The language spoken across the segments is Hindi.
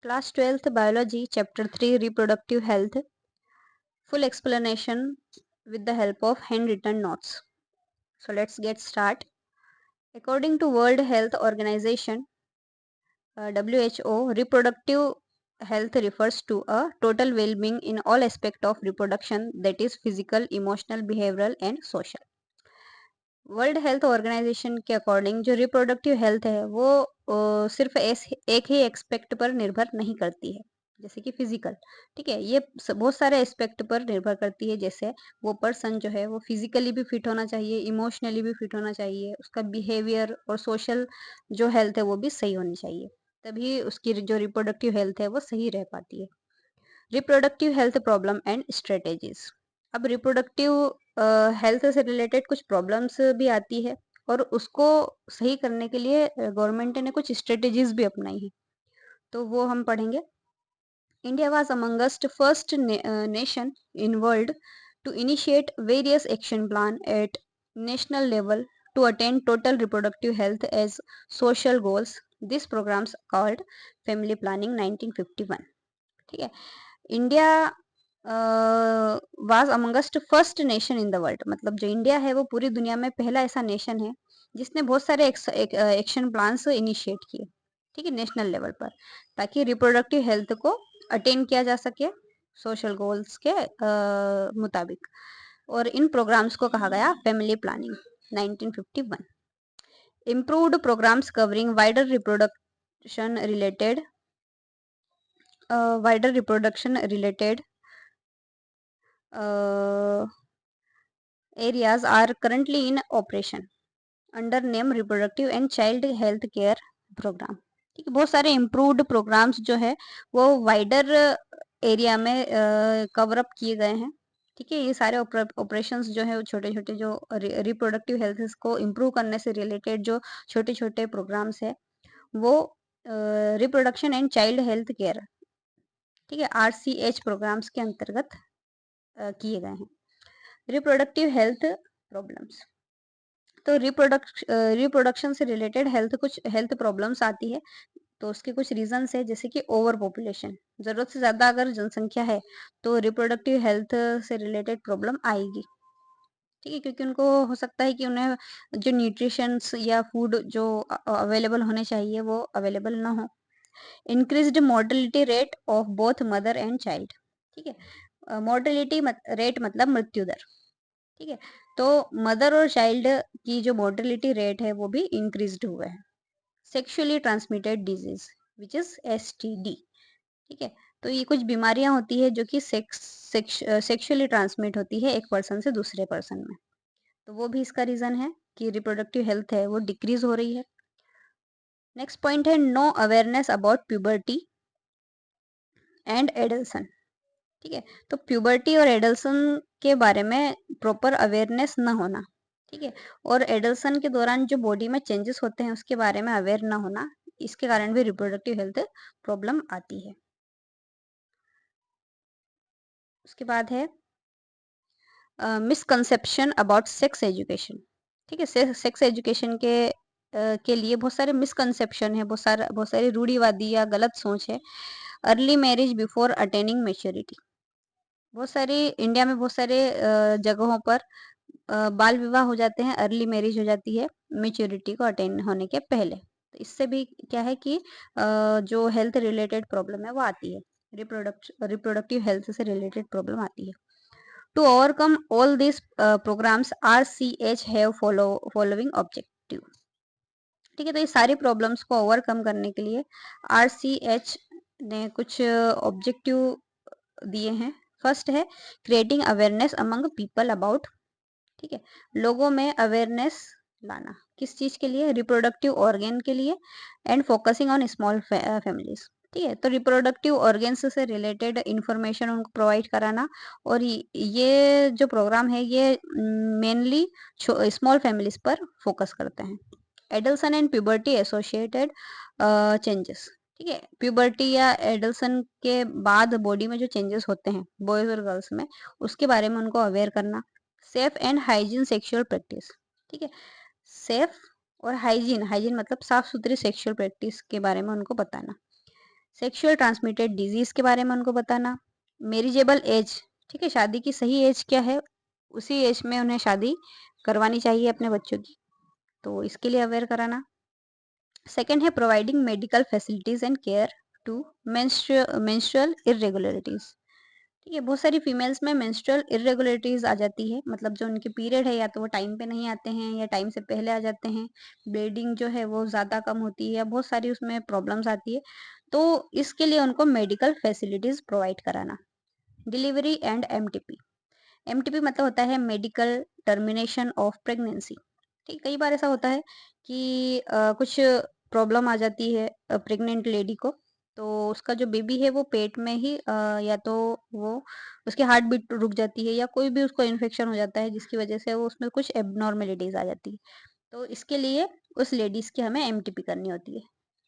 Class 12th Biology, Chapter 3 Reproductive Health. Full explanation with the help of handwritten notes. So let's get start. According to World Health Organization, WHO, reproductive health refers to a total well-being in all aspects of reproduction, that is physical, emotional, behavioral and social. World health organization के अकॉर्डिंग जो रिप्रोडक्टिव हेल्थ है वो सिर्फ एक ही एक्सपेक्ट पर निर्भर नहीं करती है, जैसे कि फिजिकल। ठीक है, ये बहुत सारे एस्पेक्ट पर निर्भर करती है। जैसे वो पर्सन जो है वो फिजिकली भी फिट होना चाहिए, इमोशनली भी फिट होना चाहिए, उसका बिहेवियर और सोशल जो हेल्थ है वो भी सही होनी चाहिए, तभी उसकी जो रिप्रोडक्टिव हेल्थ है वो सही रह पाती है। Reproductive health problem and strategies. अब रिप्रोडक्टिव हेल्थ से रिलेटेड कुछ प्रॉब्लम्स भी आती है और उसको सही करने के लिए गवर्नमेंट ने कुछ स्ट्रेटेजीज भी अपनाई है, तो वो हम पढ़ेंगे। India was amongst first nation in world to initiate various action plan at national level to attain total reproductive health as social goals. This programs called family planning 1951. ठीक है, India was amongst first nation in the world, मतलब जो इंडिया है वो पूरी दुनिया में पहला ऐसा नेशन है जिसने बहुत सारे एक्शन प्लान्स इनिशिएट किए, ठीक है, नेशनल लेवल पर, ताकि रिप्रोडक्टिव हेल्थ को अटेन किया जा सके सोशल गोल्स के मुताबिक। और इन प्रोग्राम्स को कहा गया family planning 1951। Improved programmes covering wider reproduction related areas are currently in operation under name reproductive and child health care program। ठीक है, बहुत सारे इम्प्रूव्ड प्रोग्राम्स जो है वो वाइडर एरिया में कवर अप किए गए हैं। ठीक है, ये सारे ऑपरेशंस जो है छोटे छोटे जो रिप्रोडक्टिव हेल्थ को इम्प्रूव करने से रिलेटेड जो छोटे छोटे प्रोग्राम्स है वो reproduction and child health care, ठीक है, RCH प्रोग्राम्स के अंतर्गत किए गए हैं। रिप्रोडक्टिव हेल्थ प्रॉब्लम्स, तो रिप्रोडक्शन से रिलेटेड कुछ हेल्थ प्रॉब्लम्स आती है, तो उसके कुछ रीजंस है, जैसे कि ओवर पॉपुलेशन, जरूरत से ज्यादा अगर जनसंख्या है तो रिप्रोडक्टिव हेल्थ से रिलेटेड प्रॉब्लम आएगी। ठीक है, क्योंकि उनको हो सकता है कि उन्हें जो न्यूट्रिशंस या फूड जो अवेलेबल होने चाहिए वो अवेलेबल ना हो। Increased mortality rate of both mother and child. ठीक है, मोर्टेलिटी रेट मतलब मृत्यु दर। ठीक है, तो मदर और चाइल्ड की जो मोर्टेलिटी रेट है वो भी इंक्रीज्ड हुआ है। Sexually transmitted disease which is STD। ठीक है, तो ये कुछ बीमारियां होती है जो कि सेक्सुअली ट्रांसमिट होती है एक पर्सन से दूसरे पर्सन में, तो वो भी इसका रीजन है कि रिप्रोडक्टिव हेल्थ है वो डिक्रीज हो रही है। नेक्स्ट पॉइंट है no awareness about puberty and adolescence. ठीक है, तो प्यूबर्टी और एडल्सन के बारे में प्रॉपर अवेयरनेस न होना। ठीक है, और एडल्सन के दौरान जो बॉडी में चेंजेस होते हैं उसके बारे में अवेयर ना होना, इसके कारण भी रिप्रोडक्टिव हेल्थ प्रॉब्लम आती है। उसके बाद है मिसकंसेप्शन अबाउट सेक्स एजुकेशन। ठीक है, सेक्स एजुकेशन के लिए बहुत सारे मिसकंसेप्शन है, बहुत सारी रूढ़िवादी या गलत सोच है। Early marriage before attaining maturity, बहुत सारी इंडिया में बहुत सारे जगहों पर बाल विवाह हो जाते हैं, अर्ली मैरिज हो जाती है मेच्योरिटी को अटेन होने के पहले, तो इससे भी क्या है कि जो हेल्थ रिलेटेड प्रॉब्लम है वो आती है, रिप्रोडक्टिव हेल्थ से रिलेटेड प्रॉब्लम आती है। To overcome all this programmes RCH have following objective. ठीक है, तो ये सारी प्रॉब्लम्स को ओवरकम करने के लिए RCH ने कुछ ऑब्जेक्टिव दिए हैं। फर्स्ट है creating awareness among people about, ठीक है, लोगों में अवेयरनेस लाना, किस चीज के लिए, रिप्रोडक्टिव ऑर्गेन के लिए, and focusing on small families. ठीक है, तो रिप्रोडक्टिव ऑर्गेन्स से रिलेटेड इंफॉर्मेशन उनको प्रोवाइड कराना, और ये जो प्रोग्राम है ये मेनली स्मॉल फैमिलीज पर फोकस करते हैं। एडल्सन एंड प्यूबर्टी एसोसिएटेड चेंजेस। ठीक है, प्यूबर्टी या एडल्सन के बाद बॉडी में जो चेंजेस होते हैं बॉयज और गर्ल्स में, उसके बारे में उनको अवेयर करना। Safe and hygiene sexual practice. ठीक है, सेफ और हाइजीन, हाइजीन मतलब साफ सुथरी सेक्सुअल प्रैक्टिस के बारे में उनको बताना। सेक्सुअल ट्रांसमिटेड डिजीज के बारे में उनको बताना, मैरिजेबल एज, ठीक है, शादी की सही एज क्या है, उसी एज में उन्हें शादी करवानी चाहिए अपने बच्चों की, तो इसके लिए अवेयर कराना। सेकेंड है providing medical facilities and care to menstrual irregularities, ठीक है, बहुत सारी फीमेल्स में मेंस्ट्रुअल इरेगुलरिटीज आ जाती है, मतलब जो उनके पीरियड है या तो वो टाइम पे नहीं आते हैं या टाइम से पहले आ जाते हैं, ब्लीडिंग जो है वो ज़्यादा कम होती है, बहुत सारी उसमें प्रॉब्लम्स आती है, तो इसके लिए उनको मेडिकल फैसिलिटीज प्रोवाइड कराना। डिलीवरी एंड एमटीपी, एमटीपी मतलब होता है मेडिकल टर्मिनेशन ऑफ प्रेगनेंसी, ठीक, कई बार ऐसा होता है कि कुछ प्रॉब्लम आ जाती है प्रेग्नेंट लेडी को, तो उसका जो बेबी है वो पेट में ही या तो वो उसकी हार्ट बीट रुक जाती है या कोई भी उसको इन्फेक्शन हो जाता है जिसकी वजह से वो उसमें कुछ एबनॉर्मेलिटीज आ जाती है, तो इसके लिए उस लेडीज की हमें एमटीपी करनी होती है,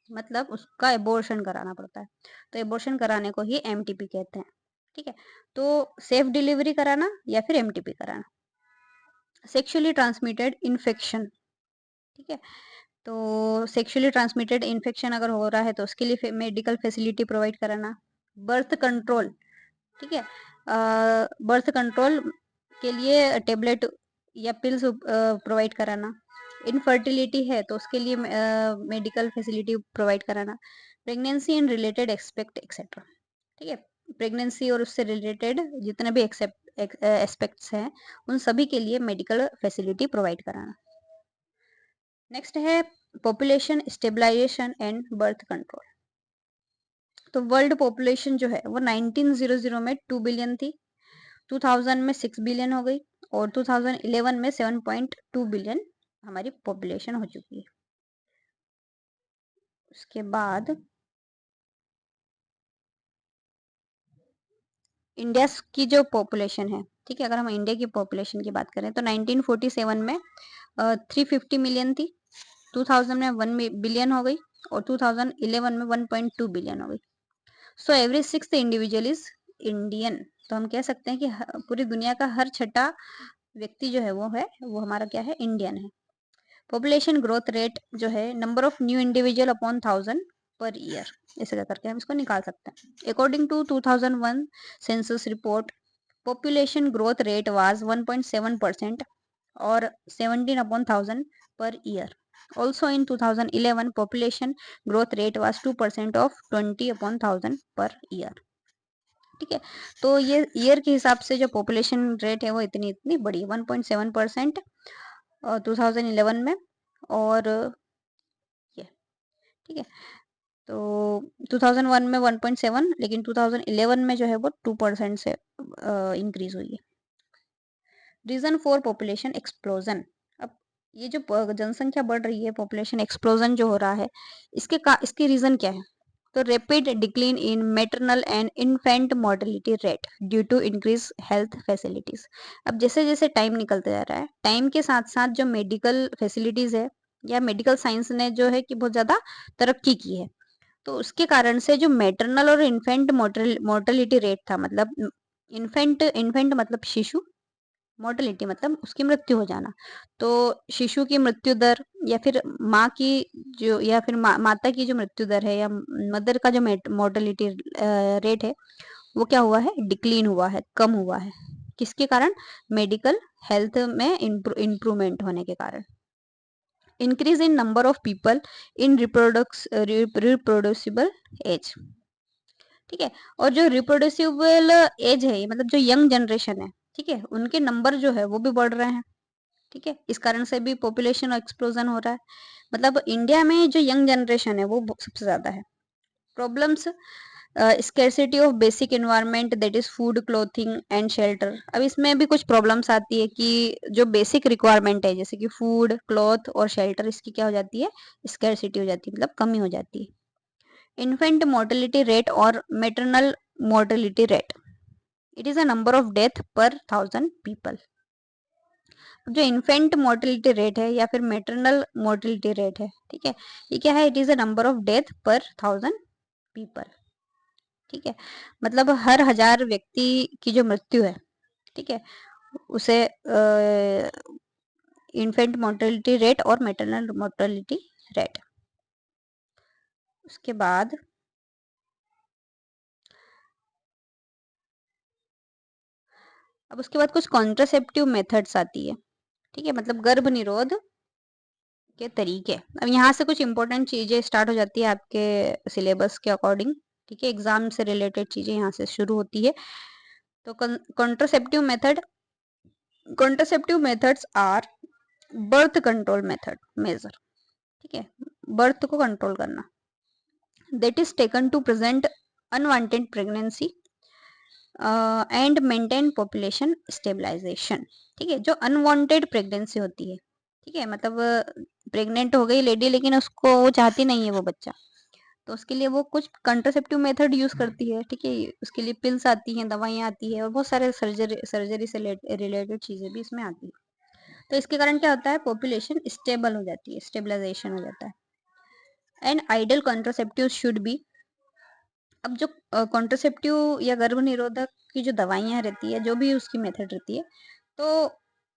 मतलब उसका एबॉर्शन कराना पड़ता है, तो एबॉर्शन कराने को ही एमटीपी कहते हैं, ठीक है, तो सेफ डिलीवरी कराना या फिर एमटीपी कराना। सेक्सुअली ट्रांसमिटेड इन्फेक्शन, ठीक है, तो सेक्सुअली ट्रांसमिटेड इन्फेक्शन अगर हो रहा है तो उसके लिए मेडिकल फैसिलिटी प्रोवाइड कराना। बर्थ कंट्रोल, ठीक है, बर्थ कंट्रोल के लिए टेबलेट या पिल्स प्रोवाइड कराना। इनफर्टिलिटी है तो उसके लिए मेडिकल फैसिलिटी प्रोवाइड कराना। Pregnancy and related expect etcetera, ठीक है, प्रेगनेंसी और उससे रिलेटेड जितने भी एस्पेक्ट्स हैं उन सभी के लिए मेडिकल फैसिलिटी प्रोवाइड कराना। नेक्स्ट है population stabilization and birth control, तो वर्ल्ड पॉपुलेशन जो है वो 1900 में 2 बिलियन थी, 2000 में 6 बिलियन हो गई और 2011 में 7.2 बिलियन हमारी पॉपुलेशन हो चुकी है। उसके बाद इंडिया की जो पॉपुलेशन है, ठीक है, अगर हम इंडिया की पॉपुलेशन की बात करें तो 1947 में 350 मिलियन थी, 2000 में 1 बिलियन हो गई और 2011 में 1.2 बिलियन हो गई। So every sixth individual is Indian, तो हम कह सकते हैं कि पूरी दुनिया का हर छठा व्यक्ति जो है वो हमारा क्या है, इंडियन है। पॉपुलेशन ग्रोथ रेट जो है number of new individual upon 1000 per year, ऐसे करके हम इसको निकाल सकते हैं। According to 2001 census report population growth rate was 1.7% और 17 upon 1000 per year. Also in 2011 population growth rate was 2% of 20 upon 1000 per year. ठीक है, तो ये ईयर के हिसाब से जो पॉपुलेशन रेट है वो इतनी इतनी बड़ी 1.7% 2011 में, और ये, ठीक है, तो 2001 में 1.7 लेकिन 2011 में जो है वो 2% से इंक्रीज हुई है। रीजन फॉर पॉपुलेशन एक्सप्लोजन, अब ये जो जनसंख्या बढ़ रही है, पॉपुलेशन एक्सप्लोजन जो हो रहा है, इसके रीजन क्या है, तो rapid decline in maternal and infant mortality rate due to increase health facilities. अब जैसे जैसे टाइम निकलते जा रहा है, टाइम के साथ साथ जो मेडिकल फैसिलिटीज है या मेडिकल साइंस ने जो है कि बहुत ज़्यादा तरक्की की है, तो उसके कारण से जो मैटरनल और इन्फेंट मोर्टेलिटी रेट था, मतलब इन्फेंट मतलब शिशु, मोर्टेलिटी मतलब उसकी मृत्यु हो जाना, तो शिशु की मृत्यु दर या फिर माँ की जो या फिर माता की जो मृत्यु दर है या मदर का जो मोर्टेलिटी रेट है वो क्या हुआ है, डिक्लीन हुआ है, कम हुआ है, किसके कारण, मेडिकल हेल्थ में इम्प्रूवमेंट होने के कारण। Increase in number of people in reproducible age, ठीक है, और जो रिप्रोड्यूसिबल एज है मतलब जो यंग जनरेशन है, ठीक है, उनके नंबर जो है वो भी बढ़ रहे हैं, ठीक है, इस कारण से भी पॉपुलेशन एक्सप्लोजन हो रहा है, मतलब इंडिया में जो यंग जनरेशन है वो सबसे ज्यादा है। Problems, scarcity of basic environment that is food clothing and shelter, अब इसमें भी कुछ प्रॉब्लम्स आती है कि जो बेसिक रिक्वायरमेंट है जैसे कि फूड क्लॉथ और शेल्टर, इसकी क्या हो जाती है, स्केर्सिटी हो जाती है, मतलब कमी हो जाती है। इन्फेंट मोर्टेलिटी रेट और maternal mortality rate, it is a number of death पर 1000 पीपल। जो इन्फेंट मोर्टेलिटी रेट है या फिर मेटरनल मोर्टेलिटी रेट है, ठीक है, ये क्या है, it is a number of death पर 1000 पीपल, ठीक है, मतलब हर 1000 व्यक्ति की जो मृत्यु है, ठीक है, उसे इन्फेंट मोर्टेलिटी रेट और मेटरनल मोर्टेलिटी रेट। उसके बाद अब उसके बाद कुछ कॉन्ट्रासेप्टिव मेथड्स आती है, ठीक है, मतलब गर्भ निरोध के तरीके। अब यहाँ से कुछ इंपॉर्टेंट चीजें स्टार्ट हो जाती है आपके सिलेबस के अकॉर्डिंग, ठीक है, एग्जाम से रिलेटेड चीजें यहाँ से शुरू होती है। तो contraceptive methods are birth control measure, ठीक है, बर्थ को कंट्रोल करना, that is taken to prevent unwanted pregnancy and maintain population stabilization, ठीक है, जो अनवांटेड प्रेगनेंसी होती है, ठीक है, मतलब प्रेग्नेंट हो गई लेडी लेकिन उसको वो चाहती नहीं है वो बच्चा, तो उसके लिए वो कुछ कंट्रासेप्टिव मेथड यूज करती है, ठीक है, उसके लिए पिल्स आती हैं, दवाइयाँ आती है और बहुत सारे सर्जरी से रिलेटेड चीजें भी इसमें आती है। तो इसके कारण क्या होता है, पॉपुलेशन स्टेबल हो जाती है, स्टेबलाइजेशन हो जाता है। And ideal contraceptive should be, अब जो कॉन्ट्रासेप्टिव या गर्भ निरोधक की जो दवाइयाँ रहती है, जो भी उसकी मेथड रहती है, तो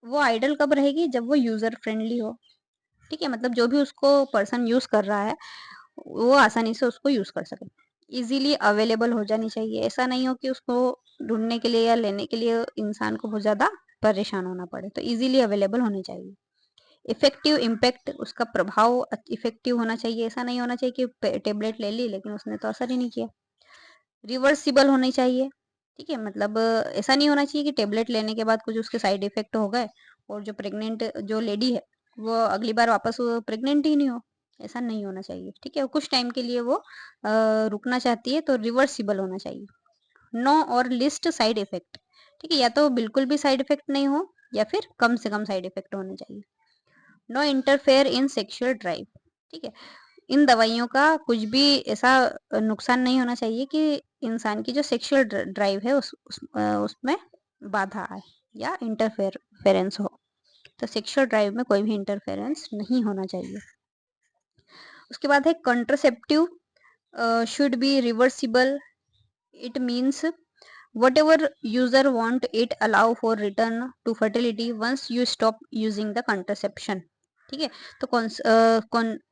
वो आइडल कब रहेगी, जब वो यूजर फ्रेंडली हो, ठीक है, मतलब जो भी उसको पर्सन यूज कर रहा है वो आसानी से उसको यूज कर सके, इजीली अवेलेबल हो जानी चाहिए, ऐसा नहीं हो कि उसको ढूंढने के लिए या लेने के लिए इंसान को बहुत ज्यादा परेशान होना पड़े, तो इजीली अवेलेबल होनी चाहिए। इफेक्टिव इम्पैक्ट, उसका प्रभाव इफेक्टिव होना चाहिए, ऐसा नहीं होना चाहिए कि टेबलेट ले ली लेकिन उसने तो असर ही नहीं किया। रिवर्सिबल होनी चाहिए, ठीक है, मतलब ऐसा नहीं होना चाहिए कि टेबलेट लेने के बाद कुछ उसके साइड इफेक्ट हो गए और जो प्रेग्नेंट जो लेडी है वो अगली बार वापस प्रेग्नेंट ही नहीं हो, ऐसा नहीं होना चाहिए, ठीक है, कुछ टाइम के लिए वो रुकना चाहती है तो रिवर्सिबल होना चाहिए। नो और लिस्ट साइड इफेक्ट, ठीक है, या तो बिल्कुल भी साइड इफेक्ट नहीं हो या फिर कम से कम साइड इफेक्ट होने चाहिए। No interfere in sexual drive, ठीक है, इन दवाइयों का कुछ भी ऐसा नुकसान नहीं होना चाहिए कि इंसान की जो सेक्सुअल ड्राइव है उसमें बाधा आए या इंटरफेरेंस हो, तो सेक्सुअल ड्राइव में कोई भी इंटरफेरेंस नहीं होना चाहिए। उसके बाद है contraceptive should be reversible, it means whatever user want it allow for return to fertility once you stop using the contraception, ठीक है, तो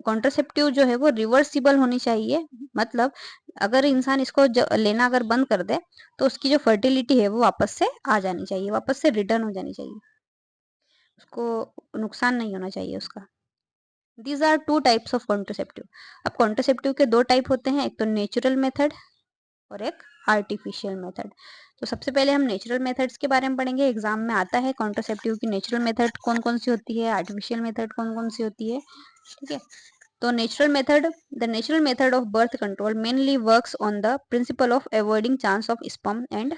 कॉन्ट्रासेप्टिव जो है वो रिवर्सिबल होनी चाहिए, मतलब अगर इंसान इसको लेना अगर बंद कर दे तो उसकी जो फर्टिलिटी है वो वापस से आ जानी चाहिए, वापस से रिटर्न हो जानी चाहिए, उसको नुकसान नहीं होना चाहिए उसका। These are two types of contraceptive. अब कॉन्ट्रासेप्टिव के दो टाइप होते हैं, एक तो नेचुरल मेथड और एक आर्टिफिशियल मेथड। तो सबसे पहले हम नेचुरल मेथड्स के बारे में पढ़ेंगे, एग्जाम में आता है कॉन्ट्रासेप्टिव की नेचुरल मेथड कौन कौन सी होती है, आर्टिफिशियल मेथड कौन कौन सी होती है, ठीक है। तो natural method, the natural method of birth control mainly works on the principle of avoiding chance of sperm and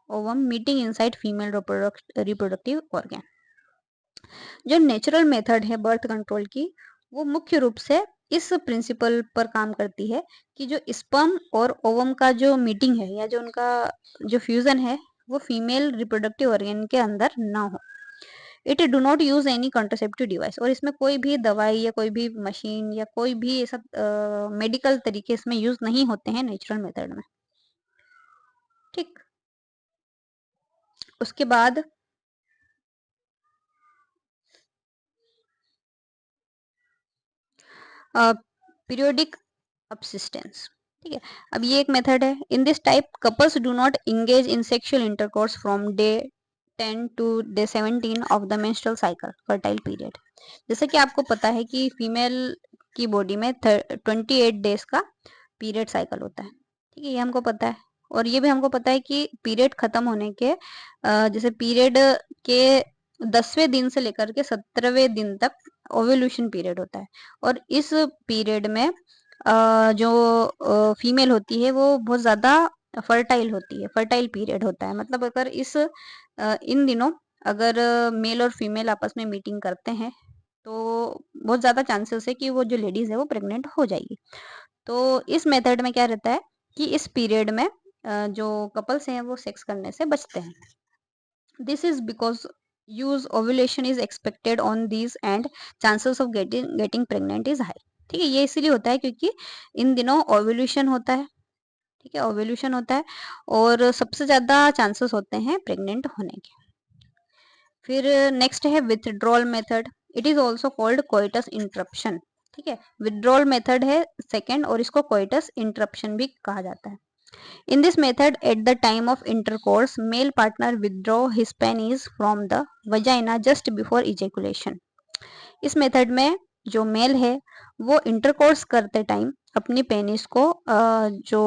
ovum meeting inside female reproductive organ. जो नेचुरल मेथड है बर्थ कंट्रोल की, वो मुख्य रूप से इस प्रिंसिपल पर काम करती है कि जो स्पर्म और ओवम का जो मीटिंग है या जो उनका जो फ्यूजन है वो फीमेल रिप्रोडक्टिव ऑर्गन के अंदर ना हो। It do not use any contraceptive device, और इसमें कोई भी दवाई या कोई भी मशीन या कोई भी ऐसा मेडिकल तरीके इसमें यूज नहीं होते हैं नेचुरल मेथड में, ठीक। उसके बाद पीरियोडिक अपसिस्टेंस, ठीक है, अब ये एक मेथड है। In this type couples do not engage in sexual intercourse from day 10 to day 17 of the menstrual cycle fertile period. जैसे कि आपको पता है कि फीमेल की बॉडी में 28 डेज का पीरियड साइकिल होता है, ठीक है, ये हमको पता है। और ये भी हमको पता है कि पीरियड खत्म होने के जैसे पीरियड के 10वें दिन से लेकर के 17वें दिन तक ओव्यूलेशन पीरियड होता है, और इस पीरियड में जो फीमेल होती है वो बहुत ज़्यादा फर्टाइल होती है, फर्टाइल पीरियड होता है, मतलब अगर इन दिनों अगर मेल और फीमेल आपस में मीटिंग करते हैं तो बहुत ज़्यादा चांसेस है कि वो जो लेडीज़ है वो प्रेग्नेंट हो जाएगी। तो इस मेथड में क्या रहता है कि इस पीरियड में जो कपल्स हैं वो सेक्स करने से बचते हैं। This is because use ovulation is expected on this and chances of getting pregnant is high, ठीक है, ये इसीलिए होता है क्योंकि इन दिनों ओव्यूलेशन होता है, ठीक है, ओव्यूलेशन होता है और सबसे ज्यादा चांसेस होते हैं प्रेग्नेंट होने के। फिर नेक्स्ट है withdrawal method, it is also called coitus interruption, ठीक है, विथड्रॉल मेथड है सेकेंड और इसको कोइटस इंटरप्शन भी कहा जाता है। In this method, at the time of intercourse, male partner withdraw his penis from the vagina just before ejaculation. इस मेथड में जो मेल है वो इंटरकोर्स करते टाइम अपनी पेनिस को जो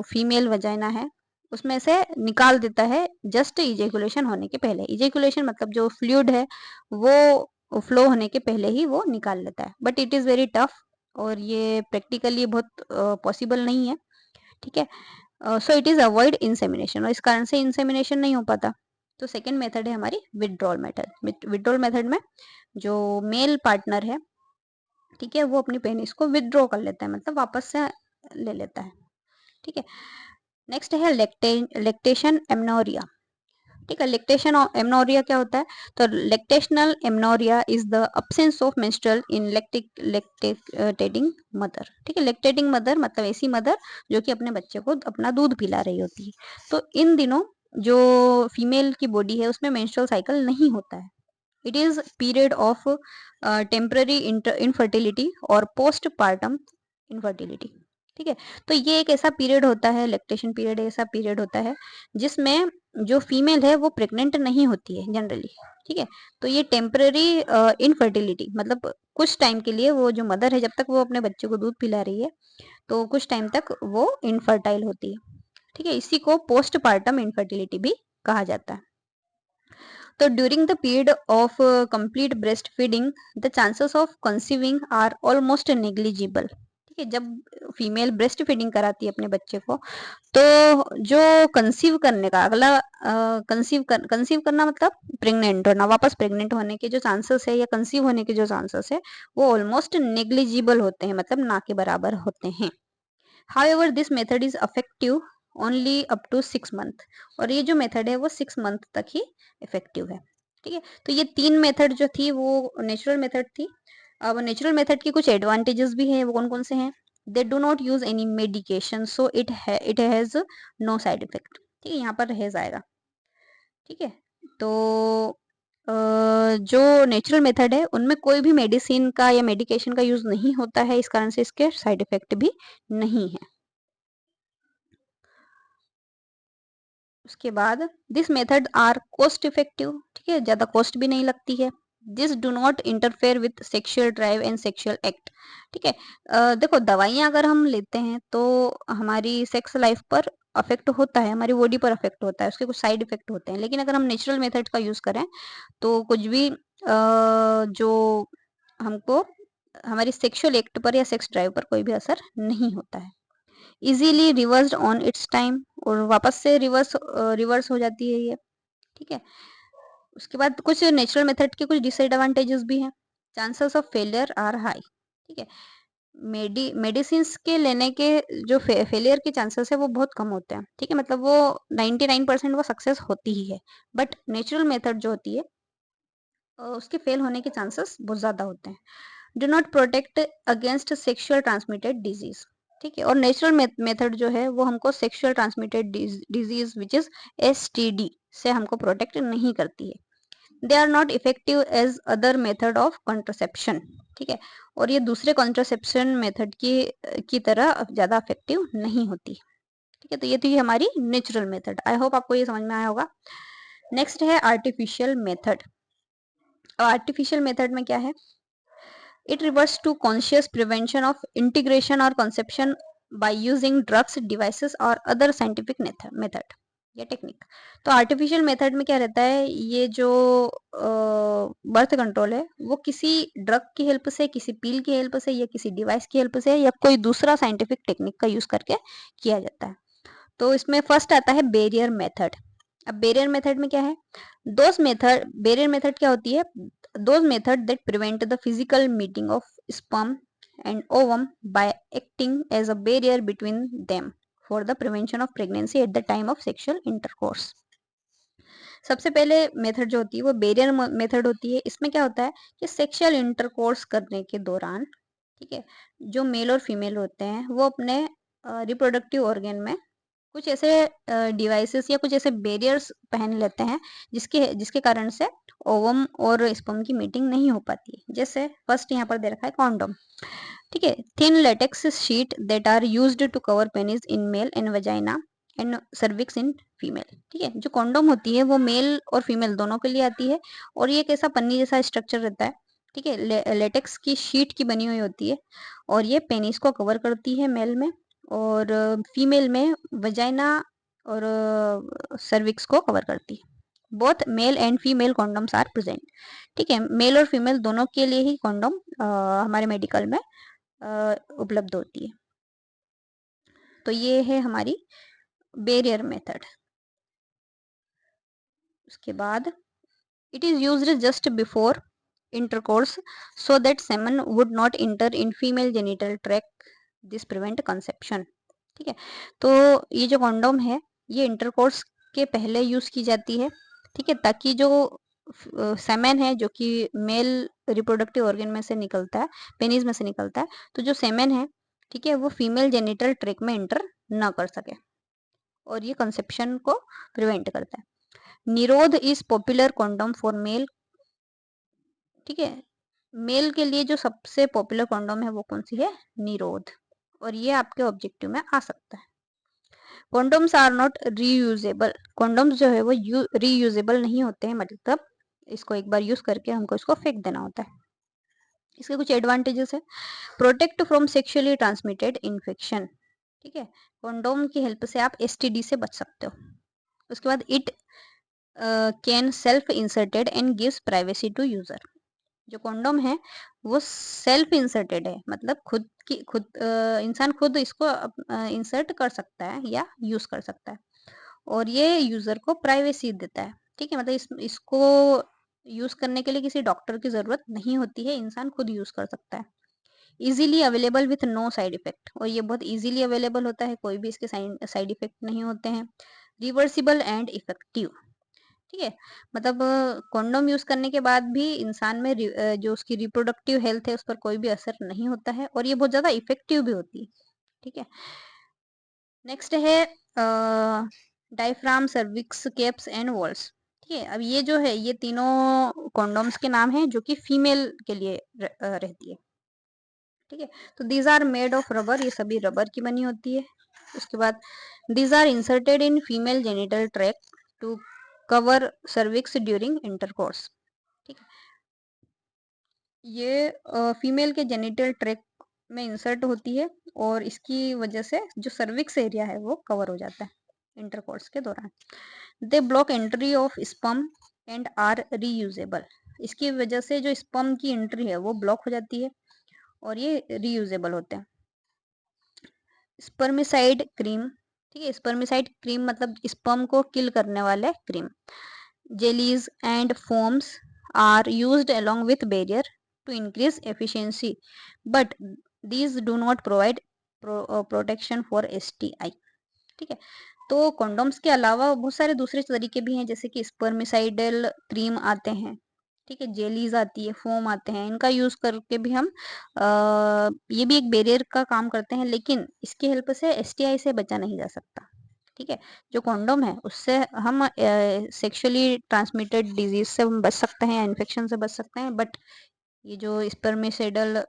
फीमेल वजाइना है उसमें से निकाल देता है जस्ट इजेकुलेशन होने के पहले। इजेकुलेशन मतलब जो फ्लूइड है वो फ्लो होने के पहले ही वो निकाल लेता है, but it is very tough और ये प्रैक्टिकली बहुत पॉसिबल नहीं है। ठीक है, so it is avoid insemination और इस कारण से इंसेमिनेशन नहीं हो पाता। तो सेकेंड मेथड है हमारी विड्रॉल मेथड। विड्रॉल मेथड में जो मेल पार्टनर है, ठीक है, वो अपनी पेनिस को विदड्रॉ कर लेता है, मतलब वापस से ले लेता है। ठीक है, नेक्स्ट है लेक्टेशन एमनोरिया। ठीक है, लेक्टेशन एमनोरिया क्या होता है? तो lactational amenorrhea is the absence of menstrual in lactating mother. ठीक है, लेक्टेटिंग मदर मतलब ऐसी मदर जो कि अपने बच्चे को अपना दूध पिला रही होती है। तो इन दिनों जो फीमेल की बॉडी है उसमें मेंस्ट्रुअल साइकिल नहीं होता है। It is period of temporary infertility और पोस्ट पार्टम इनफर्टिलिटी। ठीक है, तो ये एक ऐसा पीरियड होता है, लैक्टेशन पीरियड ऐसा पीरियड होता है जिसमें जो फीमेल है वो प्रेग्नेंट नहीं होती है जनरली। ठीक है, तो ये टेम्पररी इनफर्टिलिटी मतलब कुछ टाइम के लिए वो जो मदर है जब तक वो अपने बच्चे को दूध पिला रही है तो कुछ टाइम तक वो इनफर्टाइल होती है। ठीक है, इसी को पोस्ट पार्टम इनफर्टिलिटी भी कहा जाता है। तो during the period of complete breast feeding the chances of conceiving are almost negligible. ठीक है, जब फीमेल ब्रेस्ट फीडिंग कराती है अपने बच्चे को तो जो कंसीव करने का अगला कंसीव करना मतलब प्रेग्नेंट होना, वापस प्रेग्नेंट होने के जो चांसेस है या कंसीव होने के जो चांसेस है वो ऑलमोस्ट नेग्लिजिबल होते हैं, मतलब ना के बराबर होते हैं। However this method is effective only up to 6 month, और ये जो मेथड है वो 6 मंथ तक ही इफेक्टिव है। ठीक है, तो ये तीन मेथड जो थी वो नेचुरल मेथड थी। अब नेचुरल मेथड के कुछ एडवांटेजेस भी हैं, वो कौन कौन से हैं? They do not use any medication so it has no side effect. ठीक है, यहाँ पर हैज आएगा। ठीक है, तो जो नेचुरल मेथड है उनमें कोई भी मेडिसिन का या मेडिकेशन का यूज नहीं होता है, इस कारण से इसके साइड इफेक्ट भी नहीं है। उसके बाद this method are cost effective. ठीक है, ज़्यादा कॉस्ट भी नहीं लगती है। This do not interfere with sexual drive and sexual act. ठीक है, देखो दवाइयाँ अगर हम लेते हैं तो हमारी सेक्स लाइफ पर अफेक्ट होता है, हमारी बॉडी पर अफेक्ट होता है, उसके कुछ साइड इफेक्ट होते हैं। लेकिन अगर हम नेचुरल मेथड का यूज़ करें तो कुछ भी जो हमको हमारी सेक्सुअल एक्ट पर या सेक्स ड्राइव पर कोई भी असर नहीं होता है। Easily reversed on it's time, और वापस से रिवर्स हो जाती है ये। ठीक है, उसके बाद कुछ नेचुरल मेथड के कुछ डिसएडवांटेजेस भी हैं। Chances of failure are high. ठीक है, मेडिसिन के लेने के जो फेलियर के चांसेस है वो बहुत कम होते हैं। ठीक है, मतलब वो 99% वो सक्सेस होती ही है, बट नेचुरल मेथड जो होती है उसके फेल होने के चांसेस बहुत ज़्यादा होते हैं। Do not protect against sexual transmitted disease. ठीक है, और नेचुरल मेथड जो है वो हमको sexual transmitted disease which is STD से हमको प्रोटेक्ट नहीं करती है। They are not effective as other method of contraception. ठीक है, और ये दूसरे कॉन्ट्रोसेप्शन मेथड की तरह ज़्यादा इफेक्टिव नहीं होती। ठीक है, तो ये थी हमारी नेचुरल मेथड। आई होप आपको ये समझ में आया होगा। नेक्स्ट है आर्टिफिशियल मेथड। आर्टिफिशियल मेथड में क्या है? It refers to conscious prevention of integration or conception by using drugs, devices or other scientific method या टेक्निक। तो आर्टिफिशियल मेथड में क्या रहता है, ये जो बर्थ कंट्रोल है वो किसी ड्रग की हेल्प से, किसी पील की हेल्प से या किसी डिवाइस की हेल्प से या कोई दूसरा साइंटिफिक टेक्निक का यूज करके किया जाता है। तो इसमें फर्स्ट आता है बेरियर मेथड। अब बेरियर मेथड में क्या है? बेरियर मेथड क्या होती है? those method that prevent the physical meeting of sperm and ovum by acting as a barrier between them for the prevention of pregnancy at the time of sexual intercourse। सबसे पहले मेथड जो होती है वो बेरियर मेथड होती है। इसमें क्या होता है कि सेक्सुअल इंटरकोर्स करने के दौरान, ठीक है, जो मेल और फीमेल होते हैं वो अपने रिप्रोडक्टिव ऑर्गन में कुछ ऐसे डिवाइसेस या कुछ ऐसे बैरियर्स पहन लेते हैं जिसके जिसके कारण से ओवम और स्पर्म की मीटिंग नहीं हो पाती। जैसे फर्स्ट यहाँ पर दे रखा है कॉन्डोम। ठीक है, thin latex sheet that are used to cover penis in male and vagina and cervix in female. ठीक है, जो कॉन्डोम होती है वो मेल और फीमेल दोनों के लिए आती है और ये एक ऐसा पन्नी जैसा स्ट्रक्चर रहता है। ठीक है, लेटेक्स की शीट की बनी हुई होती है और ये पेनिस को कवर करती है मेल में, और फीमेल में वजाइना और सर्विक्स को कवर करती है। Both male and female condoms are present. ठीक है, मेल और फीमेल दोनों के लिए ही कॉन्डोम हमारे मेडिकल में उपलब्ध होती है। तो ये है हमारी बैरियर मेथड। उसके बाद it is used just before intercourse so that semen would not enter in female genital tract, this prevent conception। ठीक है, तो ये जो कॉन्डोम है ये इंटरकोर्स के पहले यूज की जाती है। ठीक है, ताकि जो सेमेन है जो कि मेल रिप्रोडक्टिव ऑर्गन में से निकलता है, पेनिस में से निकलता है, तो जो सेमेन है ठीक है वो फीमेल जेनिटल ट्रैक में एंटर ना कर सके और ये कंसेप्शन को प्रिवेंट करता है। निरोध is popular condom for male. ठीक है, मेल के लिए जो सबसे पॉपुलर कॉन्डोम है वो कौन सी है? निरोध, और ये आपके ऑब्जेक्टिव में आ सकता है। Condoms are not reusable. Condoms जो है वो रीयूजेबल नहीं होते हैं, मतलब इसको एक बार यूज करके हमको इसको फेंक देना होता है। इसके कुछ एडवांटेजेस है। Protect from sexually transmitted infection. ठीक है, कॉन्डोम की हेल्प से आप एसटीडी से बच सकते हो। उसके बाद it can self inserted and gives privacy to user. जो कॉन्डोम है वो सेल्फ इंसर्टेड है, मतलब खुद इंसान खुद इसको इंसर्ट कर सकता है या यूज कर सकता है, और ये यूजर को प्राइवेसी देता है। ठीक है, मतलब इसको यूज करने के लिए किसी डॉक्टर की जरूरत नहीं होती है, इंसान खुद यूज कर सकता है। Easily available with no side effect, और ये बहुत इजीली अवेलेबल होता है, कोई भी इसके साइड इफेक्ट नहीं होते हैं। Reversible and effective. ठीक है, मतलब कॉन्डोम यूज करने के बाद भी इंसान में जो उसकी रिप्रोडक्टिव हेल्थ है उस पर कोई भी असर नहीं होता है, और ये बहुत ज्यादा इफेक्टिव भी होती है। ठीक है, नेक्स्ट है diaphragm, cervix, caps and walls. ठीक है, अब ये जो है ये तीनों कॉन्डोम्स के नाम हैं जो कि फीमेल के लिए रहती है। ठीक है, तो these are made of rubber, ये सभी रबर की बनी होती है। उसके बाद these are inserted in female genital tract to cover cervix during intercourse. ठीक है, ये फीमेल के जेनिटल ट्रैक्ट में इंसर्ट होती है और इसकी वजह से जो सर्विक्स एरिया है वो कवर हो जाता है इंटरकोर्स के दौरान। They block entry of sperm and are reusable. इसकी वजह से जो स्पर्म की एंट्री है वो ब्लॉक हो जाती है और ये रीयूजेबल होते हैं। Spermicide cream. ठीक है, स्पर्मिसाइड क्रीम मतलब स्पर्म को किल करने वाले cream. Jellies and foams are used along with barrier to increase efficiency, but these do not provide protection for STI। ठीक है, तो कॉन्डोम्स के अलावा बहुत सारे दूसरे तरीके भी हैं, जैसे कि स्पर्मिसाइडल क्रीम आते हैं। ठीक है, जेलीज आती है, फोम आते हैं, इनका यूज करके भी हम ये भी एक बैरियर का काम करते हैं, लेकिन इसकी हेल्प से एसटीआई से बचा नहीं जा सकता। ठीक है, जो कॉन्डोम है उससे हम सेक्सुअली ट्रांसमिटेड डिजीज से हम बच सकते हैं, इन्फेक्शन से बच सकते हैं, बट ये जो स्पर्मिसाइडल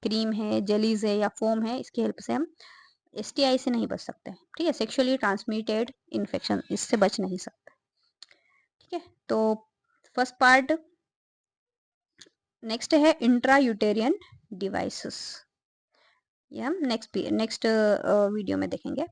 क्रीम है, जेलीज है या फोम है, इसकी हेल्प से हम एसटीआई से नहीं बच सकते। ठीक है, सेक्सुअली ट्रांसमिटेड इन्फेक्शन इससे बच नहीं सकते। ठीक है, तो फर्स्ट पार्ट। नेक्स्ट है इंट्रा यूटेरियन डिवाइसेस, ये हम नेक्स्ट वीडियो में देखेंगे।